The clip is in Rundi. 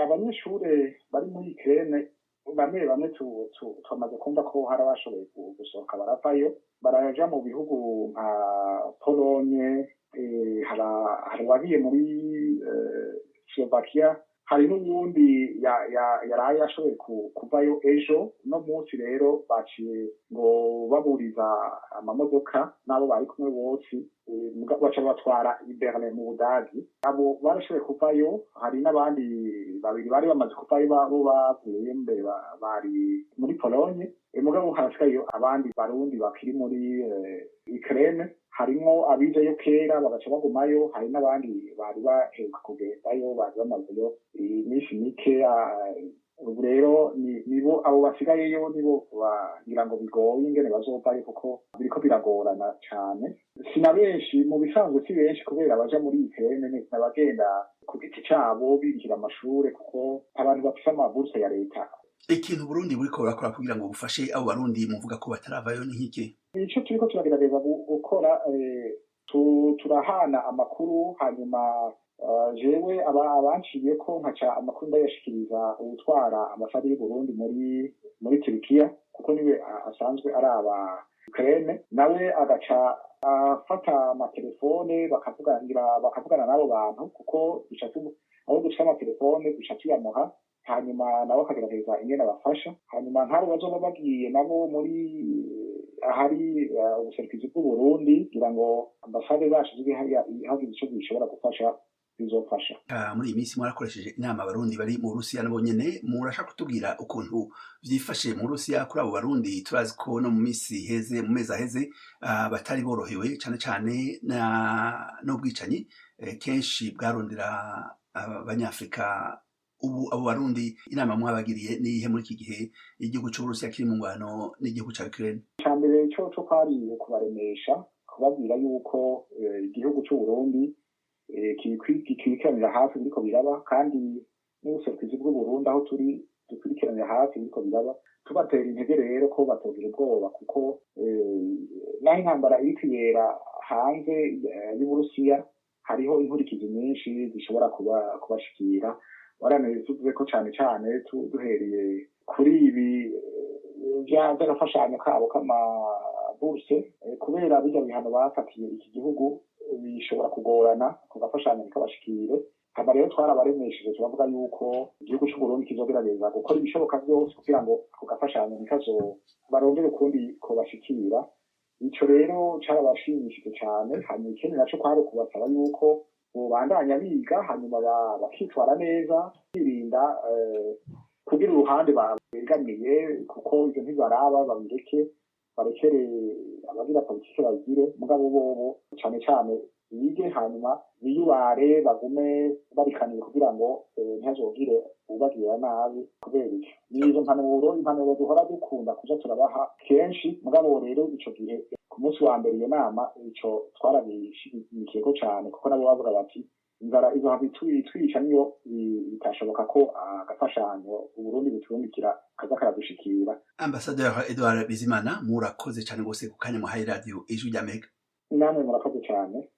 abanyeshure bari muri Ukraine bamwe bamwe tumaze kumva ko hari abashoboye gusohoka baravayo baraja mu bihugu nka Polonye, hari wagiye muri Slovakia, hari n'ubundi yaraye ashoboye kuvayo ejo. No munsi rero baciye ngo baburiza amamodoka n'abo bari kumwe bose baca batwara i Berlin mu Budagi. Abo barashoboye kuvayo, hari n'abandi babiri bari bamaze kuvayo bo bavuye mbere bari muri Polonye. Mugabo harasigayo abandi barundi bakiri muri Ukraine, harimwo abijayo kera bagaca bagumayo, hari n'abandi bari baheruka kugendayo bari bamazeyo iminsi mike. Ubu rero nibo abo basigayeyo nibo bagira ngo bigoye ingene bazovayo kuko biriko biragorana cane. Sina benshi mu bisanzwe, si benshi kubera baja muri Ukraine n'abagenda ku giti cabo birihira amashure kuko abantu bafise amabursa ya leta. Ikintu Burundi buriko burakora kugira ngo bufashe abo barundi muvuga ko bataravayo ni nk'iki? Ico turiko turagerageza gukora, turahana amakuru, hanyuma jewe abanciye ko nkaca amakuru ndayashikiriza ubutwara ambasade y'u Burundi muri Turkiya kuko niwe asanzwe ari aba Ukraine, nawe agaca afata amatelefone bakavugana n'abo bantu kuko aho duca amatelefone duca tuyamuha, hanyuma nabo akagerageza ingene abafasha. Hanyuma nk'abo bazoba bagiye nabo muri ahari ubuserukizi bw'u Burundi kugira ngo ambasade zacu zibe hagize ico zishobora gufasha bizofasha. Muri iyi minsi mwarakoresheje inama abarundi bari mu Burusiya nabo nyene, murashaka kutubwira ukuntu vyifashe mu Burusiya kuri abo barundi? Turazi ko no mu mezi aheze batari borohewe cane cane n'ubwicanyi kenshi bwarondera abanyafrika. Ubu abo barundi inama mwabagiriye nihe muri iki gihe igihugu c'Uburusiya kiri mu ngwano n'igihugu ca Ukraine? Icambere co kwari kubaremesha, kubabwira yuko igihugu c'Uburundi kikurikiranira hafi biriko biraba, kandi n'ubuserukizi bw'u Burundi aho turi dukurikiranira hafi biriko biraba, tubatera intege rero ko batogira ubwoba kuko naho intambara iriko ibera hanze y'Uburusiya hariho inkurikizi nyinshi zishobora kubashikira. Tuvuze ko cane duhereye kuri ibi vy'agafashanyo kabo k'amaburse, kubera birya bihano bafatiye iki gihugu bishobora kugorana ku gafashanyo kabashikire. Hama rero twarabaremesheje turavuga yuko igihugu c'Uburundi kizogerageza gukora ibishoboka vyose kugira ngo ako gafashanyo barondere ukundi ko bashikira. Ico rero carabashimishije cane. Hanyuma ikindi naco kwari ukubasaba yuko bandanya biga, hanyuma bakitwara neza, birinda kugira uruhande begamiye kuko ivyo ntibaraba, barekere abagira politike bagire, mugabo bobo cane bige, hanyuma biyubare, bagume barikanire kugira ngo ntihazogire ubagirira nabi. Kubera ivyo nizo impanuro duhora dukunda kuja turabaha kenshi, mugabo rero ico gihe ku munsi wa mbere iyo nama ico twarabishimikiyeko cane kuko nabo bavuga bati inzara izohava itwica niyo bitashoboka ko agafashanyo Uburundi buturungikira kaza karadushikira. Ambassadeur Edouard Bizimana, murakoze cane gose ku kanya muhaye radio Ijwi ry'Amerika. Namwe murakoze cane.